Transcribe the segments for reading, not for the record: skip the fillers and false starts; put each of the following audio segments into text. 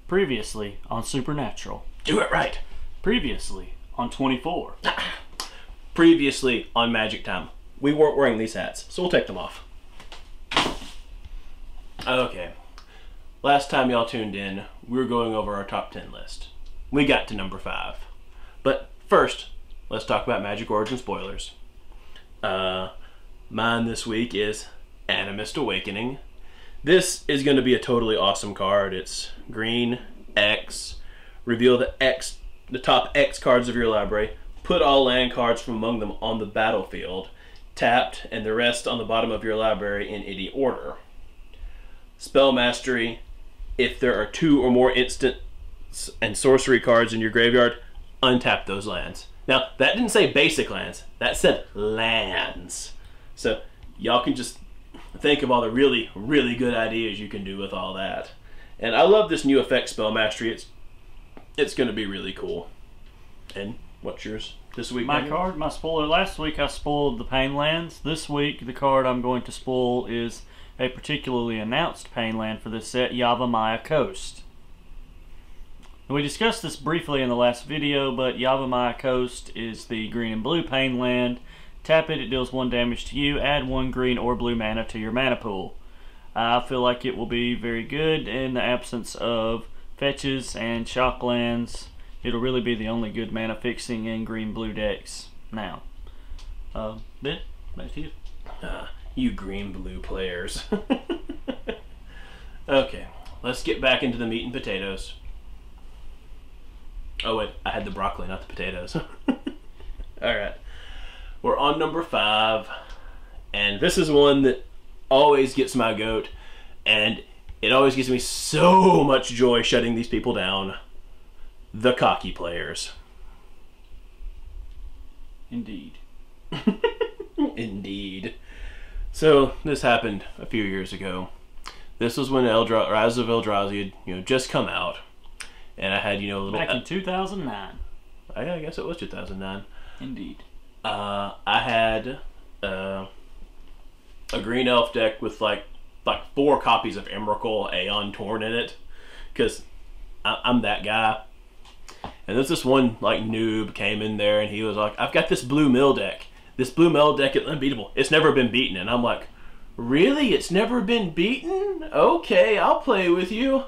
Previously on Supernatural. Do it right. Previously on 24. Previously on Magic Time. We weren't wearing these hats, so we'll take them off. Okay. Last time y'all tuned in, we were going over our top 10 list. We got to number 5. But first, let's talk about Magic Origin spoilers. Mine this week is Animist Awakening. This is going to be a totally awesome card. It's green, X. Reveal the top X cards of your library. Put all land cards from among them on the battlefield. Tapped, and the rest on the bottom of your library in any order. Spell Mastery. If there are 2 or more instant and sorcery cards in your graveyard, untap those lands. Now, that didn't say basic lands. That said lands. So, y'all can just think of all the really, really good ideas you can do with all that. And I love this new effect, Spell Mastery. It's going to be really cool. And what's yours this week? My card, my spoiler. Last week I spoiled the Pain Lands. This week the card I'm going to spoil is a particularly announced Pain Land for this set, Yavimaya Coast. We discussed this briefly in the last video, but Yavimaya Coast is the green and blue Pain Land. Tap it, it deals 1 damage to you. Add 1 green or blue mana to your mana pool. I feel like it will be very good in the absence of fetches and shock lands. It'll really be the only good mana fixing in green-blue decks now. Ben, back to you. You green-blue players. Okay, let's get back into the meat and potatoes. Oh wait, I had the broccoli, not the potatoes. Alright. We're on number 5, and this is one that always gets my goat, and it always gives me so much joy shutting these people down. The cocky players. Indeed. Indeed. So, this happened a few years ago. This was when Rise of Eldrazi had, just come out, and I had, a little... Back in 2009. I guess it was 2009. Indeed. I had a green elf deck with like 4 copies of Emrakul Aeon Torn in it, because I'm that guy. And there's this one noob came in there and he was like, I've got this blue mill deck. This blue mill deck is unbeatable. It's never been beaten. And I'm like, really? It's never been beaten? Okay, I'll play with you.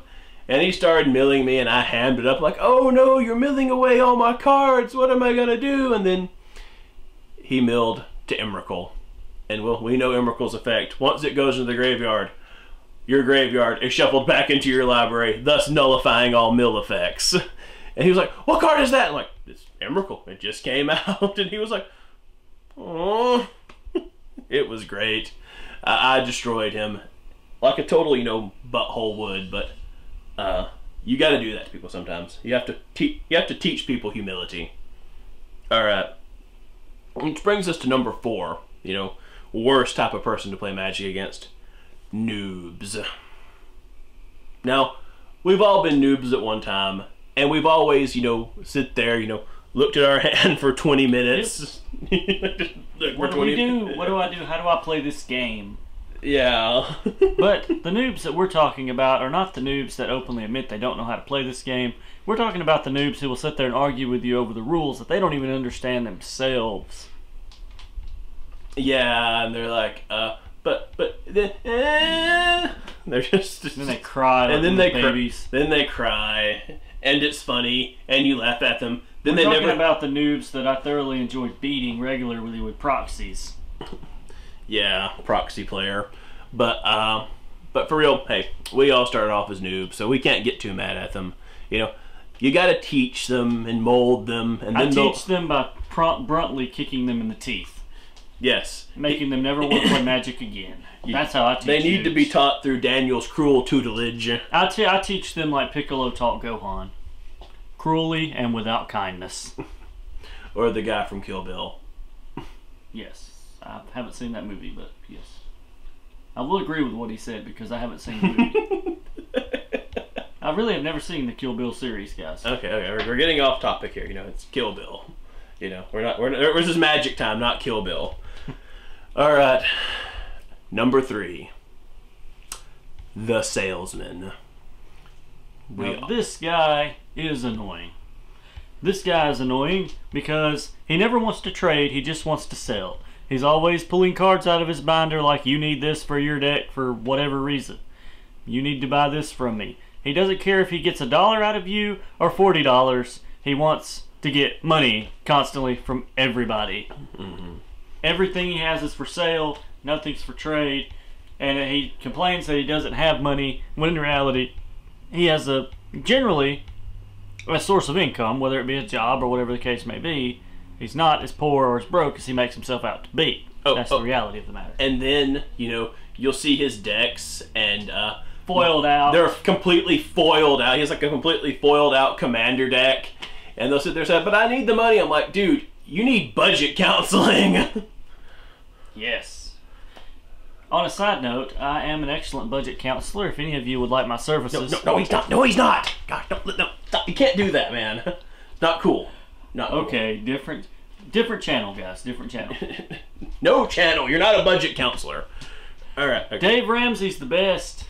And he started milling me and I hammed it up like, oh no, you're milling away all my cards. What am I going to do? And then he milled to Emrakul. And well, we know Emrakul's effect. Once it goes into the graveyard, your graveyard is shuffled back into your library, thus nullifying all mill effects. And he was like, what card is that? I'm like, it's Emrakul. It just came out. And he was like, oh. It was great. I destroyed him like a total, butthole would. But you got to do that to people sometimes. You have to teach people humility. All right. Which brings us to number 4. Worst type of person to play Magic against. Noobs. Now, we've all been noobs at one time, and we've always, sit there, looked at our hand for 20 minutes. What do we do? What do I do? How do I play this game? Yeah. But the noobs that we're talking about are not the noobs that openly admit they don't know how to play this game. We're talking about the noobs who will sit there and argue with you over the rules that they don't even understand themselves. Yeah, and they're like, they're just... Then they cry and like babies. Then they cry, and it's funny, and you laugh at them. Then We're talking about the noobs that I thoroughly enjoyed beating regularly with proxies. Yeah, proxy player. But for real, hey, we all started off as noobs, so we can't get too mad at them. You got to teach them and mold them, and then I teach them by bluntly kicking them in the teeth. Yes. Making them never want to play Magic again. That's how I teach They need noobs. to be taught through Daniel's cruel tutelage. I teach them like Piccolo taught Gohan. Cruelly and without kindness. Or the guy from Kill Bill. Yes. I haven't seen that movie, but yes. I will agree with what he said because I haven't seen the movie. I really have never seen the Kill Bill series, guys. Okay, we're getting off topic here. It's Kill Bill. We're not. This is Magic Time, not Kill Bill. All right. Number 3. The salesman. Now, this guy is annoying. This guy is annoying because he never wants to trade, he just wants to sell. He's always pulling cards out of his binder like, you need this for your deck for whatever reason. You need to buy this from me. He doesn't care if he gets $1 out of you or $40. He wants to get money constantly from everybody. Everything he has is for sale, nothing's for trade, and he complains that he doesn't have money, when in reality he has generally a source of income, whether it be a job or whatever the case may be. He's not as poor or as broke as he makes himself out to be. That's the reality of the matter. And then, you'll see his decks and foiled out. They're completely foiled out. He has like a completely foiled out commander deck. And they'll sit there and say, but I need the money. I'm like, dude, you need budget counseling. Yes. On a side note, I am an excellent budget counselor. If any of you would like my services... No, he's not. No, he's not. Gosh, no, stop. You can't do that, man. Not cool. Not cool. Okay, different channel, guys. Different channel. No channel. You're not a budget counselor. All right. Okay. Dave Ramsey's the best.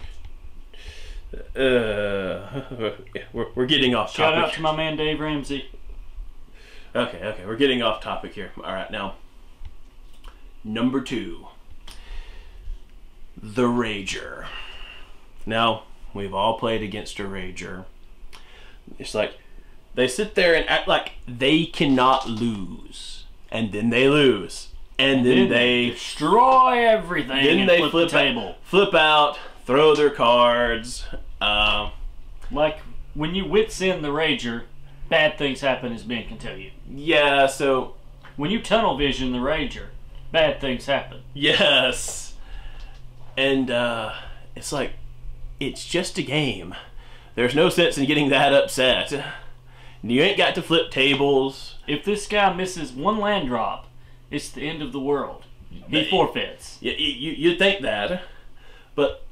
We're getting off topic. Shout out to my man Dave Ramsey. Okay, we're getting off topic here. All right, now, number 2, the Rager. Now, we've all played against a Rager. It's like, they sit there and act like they cannot lose, and then they lose, and then they destroy everything. Then and they flip the table, flip out, throw their cards. Like when you wits in the Rager, bad things happen, as Ben can tell you. Yeah, so when you tunnel vision the Rager, bad things happen. Yes. And it's like, it's just a game. There's no sense in getting that upset. You ain't got to flip tables. If this guy misses one land drop, it's the end of the world. He forfeits. You'd think that. But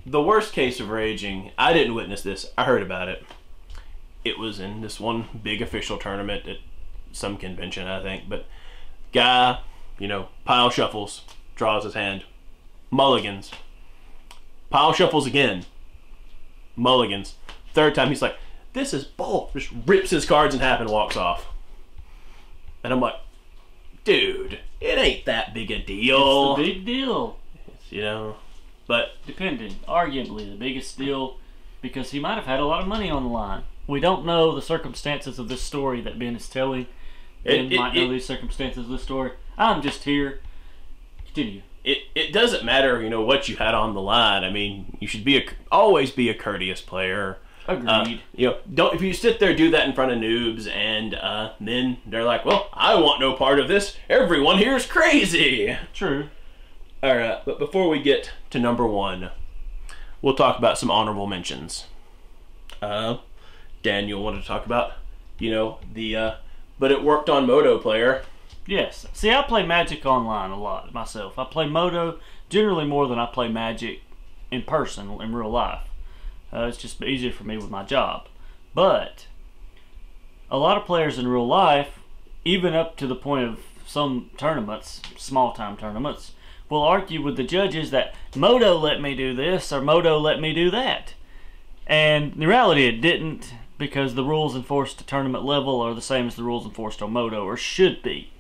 the worst case of raging, I didn't witness this. I heard about it. It was in this one big official tournament at some convention, I think. But guy, pile shuffles, draws his hand, mulligans. Pile shuffles again, mulligans. Third time, he's like, this is bull. Just rips his cards in half and walks off. And I'm like, dude, it ain't that big a deal. It's the big deal. But depending, arguably the biggest deal, because he might have had a lot of money on the line. We don't know the circumstances of this story that Ben is telling. Ben might know these circumstances of this story. I'm just here. Continue. It doesn't matter, what you had on the line. I mean, you should always be a courteous player. Agreed. Don't, if you sit there do that in front of noobs and then they're like, well, I want no part of this. Everyone here is crazy. True. All right, but before we get to number 1, we'll talk about some honorable mentions. Daniel wanted to talk about, but it worked on Moto player. Yes. See, I play Magic online a lot myself. I play Moto generally more than I play Magic in person, in real life. It's just easier for me with my job. But a lot of players in real life, even up to the point of some tournaments, small-time tournaments, will argue with the judges that Moto let me do this or Moto let me do that. And in reality, it didn't, because the rules enforced at tournament level are the same as the rules enforced on Moto, or should be.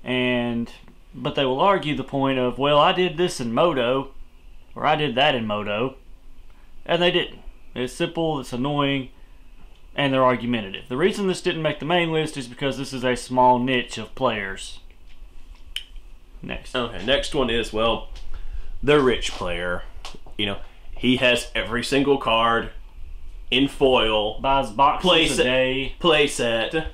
But they will argue the point of, well, I did this in Moto, or I did that in Moto, and they didn't. It's simple, it's annoying, and they're argumentative. The reason this didn't make the main list is because this is a small niche of players. Next. Okay, next one is, well, the rich player. He has every single card in foil. Buys boxes a day. Play set.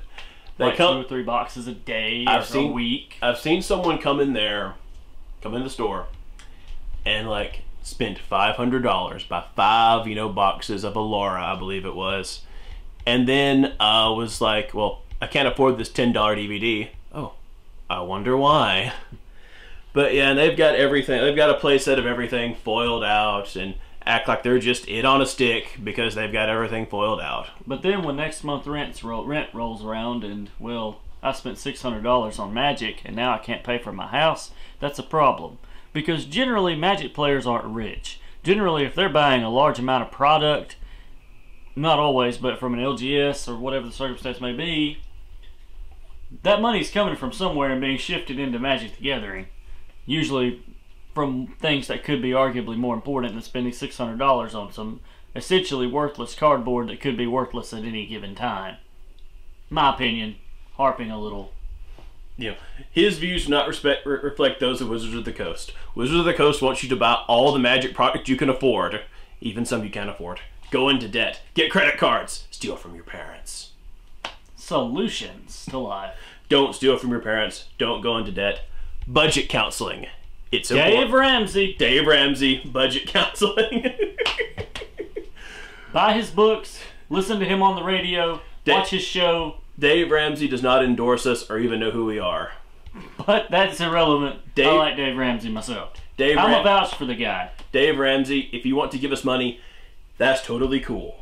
They come 2 or 3 boxes a day or a week. I've seen someone come in the store, and spend $500, buy 5, boxes of Allura, I believe it was, and then was like, well, I can't afford this $10 DVD. Oh, I wonder why. But yeah, and they've got everything. They've got a play set of everything foiled out, and act like they're just it on a stick because they've got everything foiled out. But then when next month rent rolls around and, well, I spent $600 on Magic and now I can't pay for my house, that's a problem. Because generally, Magic players aren't rich. Generally, if they're buying a large amount of product, not always, but from an LGS or whatever the circumstance may be, that money's coming from somewhere and being shifted into Magic the Gathering. Usually from things that could be arguably more important than spending $600 on some essentially worthless cardboard that could be worthless at any given time. My opinion, harping a little. You know, his views do not reflect those of Wizards of the Coast. Wizards of the Coast wants you to buy all the Magic product you can afford, even some you can't afford. Go into debt, get credit cards, steal from your parents. Solutions to life. Don't steal from your parents. Don't go into debt. Budget counseling. It's Dave Ramsey. Dave Ramsey, budget counseling. Buy his books, listen to him on the radio, watch his show. Dave Ramsey does not endorse us or even know who we are. But that's irrelevant. I like Dave Ramsey myself. I'm a vouch for the guy. Dave Ramsey, if you want to give us money, that's totally cool.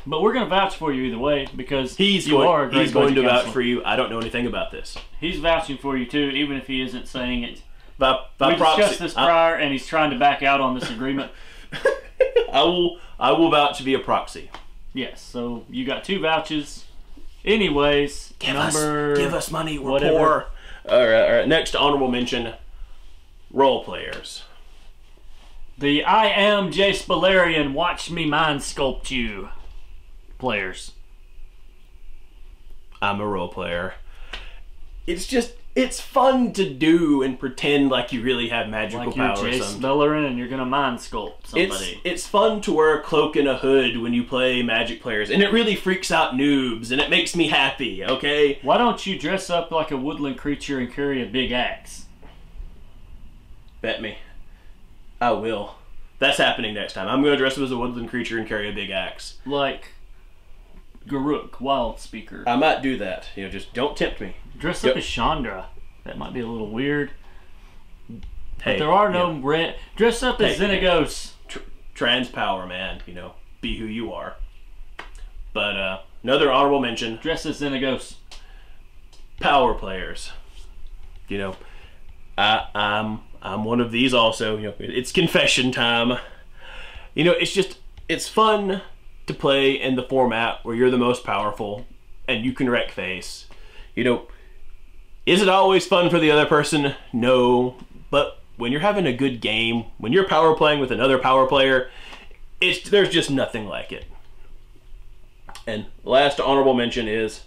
But we're going to vouch for you either way because he's going to vouch for you. I don't know anything about this. He's vouching for you too, even if he isn't saying it. By we discussed this prior, and he's trying to back out on this agreement. I will vouch to be a proxy. Yes, so you got 2 vouches. Anyways, give us money. We're whatever. Poor. All right. Next honorable mention: role players. The I am Jace Balerion, watch me mind sculpt you players. I'm a role player. It's fun to do and pretend like you really have magical powers. Like you're Jace Bellerin and you're gonna mind sculpt somebody. It's fun to wear a cloak and a hood when you play Magic players, and it really freaks out noobs, and it makes me happy, okay? Why don't you dress up like a woodland creature and carry a big axe? Bet me. I will. That's happening next time. I'm gonna dress up as a woodland creature and carry a big axe. Like Garruk, Wild Speaker. I might do that. You know, just don't tempt me. Dress up as Chandra. That might be a little weird. But there are no red. Dress up as Xenagos. Trans power, man. You know, be who you are. But another honorable mention. Dress as Xenagos. Power players. You know, I'm one of these also. You know, it's confession time. You know, it's fun to play in the format where you're the most powerful and you can wreck face. You know, is it always fun for the other person? No. But when you're having a good game, when you're power playing with another power player, there's just nothing like it. And last honorable mention is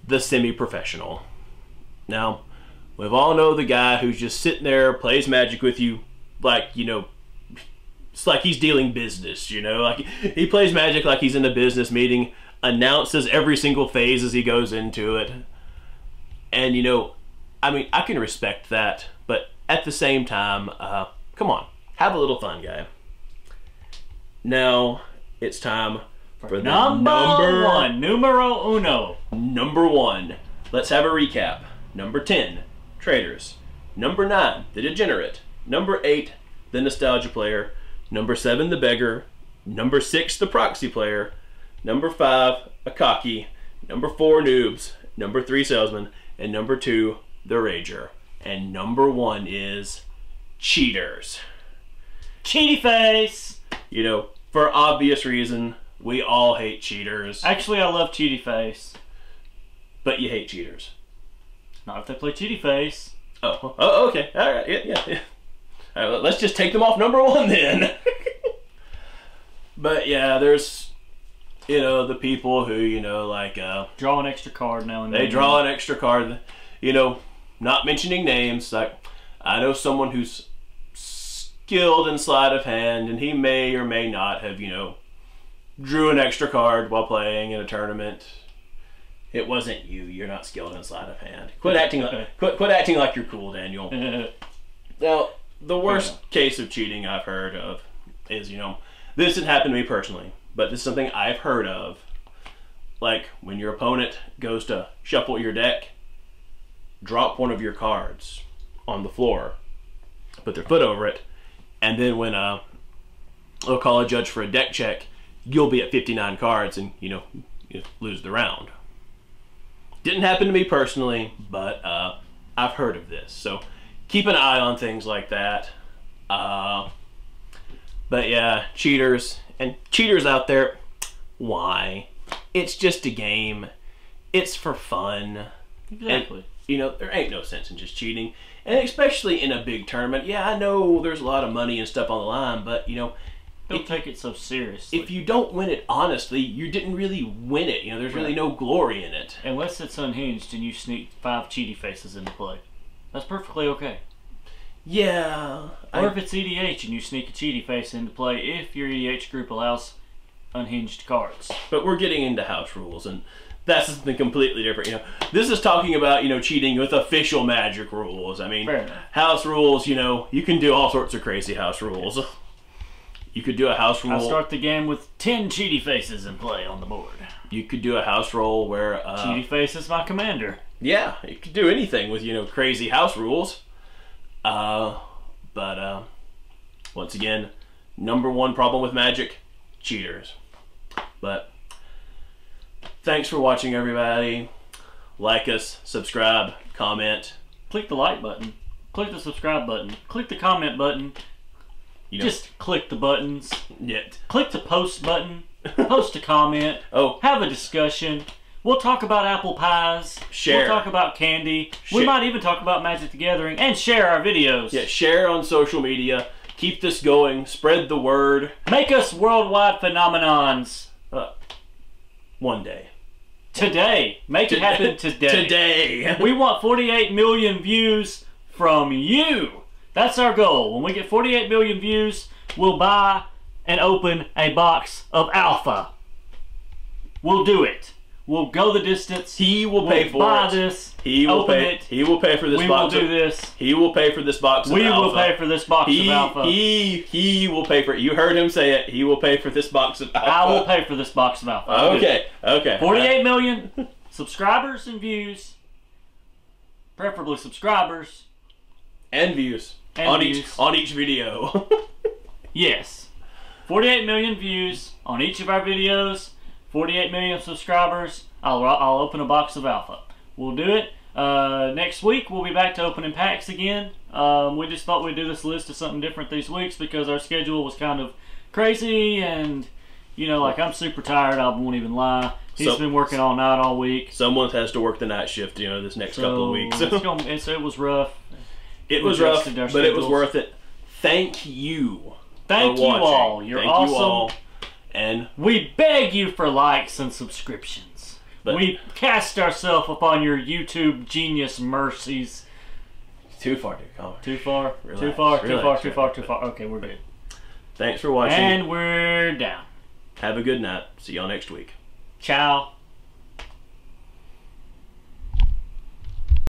the semi-professional. Now, we've all know the guy who's just sitting there, plays Magic with you, like, you know, it's like he's dealing business, you know? Like, he plays Magic like he's in a business meeting, announces every single phase as he goes into it. And, you know, I mean, I can respect that, but at the same time, come on, have a little fun, guy. Now, it's time for the number one. Numero uno. Number 1. Let's have a recap. Number 10, Traders. Number 9, The Degenerate. Number 8, The Nostalgia Player. Number 7, The Beggar. Number 6, The Proxy Player. Number 5, Akaki. Number 4, Noobs. Number 3, Salesman. And number 2, The Rager. And number 1 is Cheaters. Cheaty face. You know, for obvious reason, we all hate cheaters. Actually, I love Cheaty face. But you hate cheaters. Not if they play Cheaty face. Oh, okay. All right, yeah. All right, let's just take them off number 1 then. But yeah, there's, you know, the people who, you know, like draw an extra card now and then. They draw an extra card. You know, not mentioning names. Like, I know someone who's skilled in sleight of hand, and he may or may not have, you know, drew an extra card while playing in a tournament. It wasn't you. You're not skilled in sleight of hand. Quit acting like you're cool, Daniel. Now, the worst case of cheating I've heard of is, you know, this didn't happen to me personally, but this is something I've heard of. Like, when your opponent goes to shuffle your deck, drop one of your cards on the floor, put their foot over it, and then when they'll call a judge for a deck check, you'll be at 59 cards and, you lose the round. Didn't happen to me personally, but I've heard of this. So keep an eye on things like that. But yeah, cheaters out there, why? It's just a game. It's for fun. Exactly. And, there ain't no sense in just cheating. And especially in a big tournament. Yeah, I know there's a lot of money and stuff on the line, but, don't take it so seriously. if you don't win it honestly, you didn't really win it. There's really no glory in it. Unless it's unhinged and you sneak 5 cheaty faces into play. That's perfectly okay. Yeah. Or if it's EDH and you sneak a cheaty face into play, if your EDH group allows unhinged cards. But we're getting into house rules, and that's something completely different. This is talking about, cheating with official Magic rules. I mean, Fair enough. house rules, you can do all sorts of crazy house rules. You could do a house rule. I start the game with 10 cheaty faces in play on the board. You could do a house roll where Cheaty face is my commander. yeah, you could do anything with crazy house rules. But once again, number one problem with Magic, cheaters. But thanks for watching, everybody. Like us, subscribe, comment. Click the like button. Click the subscribe button. Click the comment button. Just click the buttons. Yet. Click the post button. Post a comment. Oh. Have a discussion. We'll talk about apple pies. Share. We'll talk about candy. We might even talk about Magic the Gathering and share our videos. Yeah, share on social media. Keep this going. Spread the word. Make us worldwide phenomenons. One day. Today. Make it happen today. Today. We want 48 million views from you. That's our goal. When we get 48 million views, we'll buy and open a box of Alpha. We'll do it. We'll go the distance. He will pay for buy it. This. He will open pay. it. He will pay for this we box. We will do this. He will pay for this box of we Alpha. will pay for this box of Alpha. He will pay for it. You heard him say it. He will pay for this box of Alpha. I will pay for this box of Alpha. Okay. 48 million subscribers and views. Preferably subscribers. And views. And on each video. Yes. 48 million views on each of our videos. 48 million subscribers. I'll open a box of Alpha. We'll do it. Next week we'll be back to opening packs again. We just thought we'd do this list of something different these weeks because our schedule was kind of crazy and I'm super tired. I won't even lie. He's been working all night all week. Someone has to work the night shift, this next couple of weeks. It was rough. It was rough, but it was worth it. Thank you. Thank you all. You're awesome. You all. And we beg you for likes and subscriptions. We cast ourselves upon your YouTube genius mercies. Too far, dude. Too far? Relax, too far, relax, too far, too far. Okay, we're good. Thanks for watching. And we're down. Have a good night. See y'all next week. Ciao.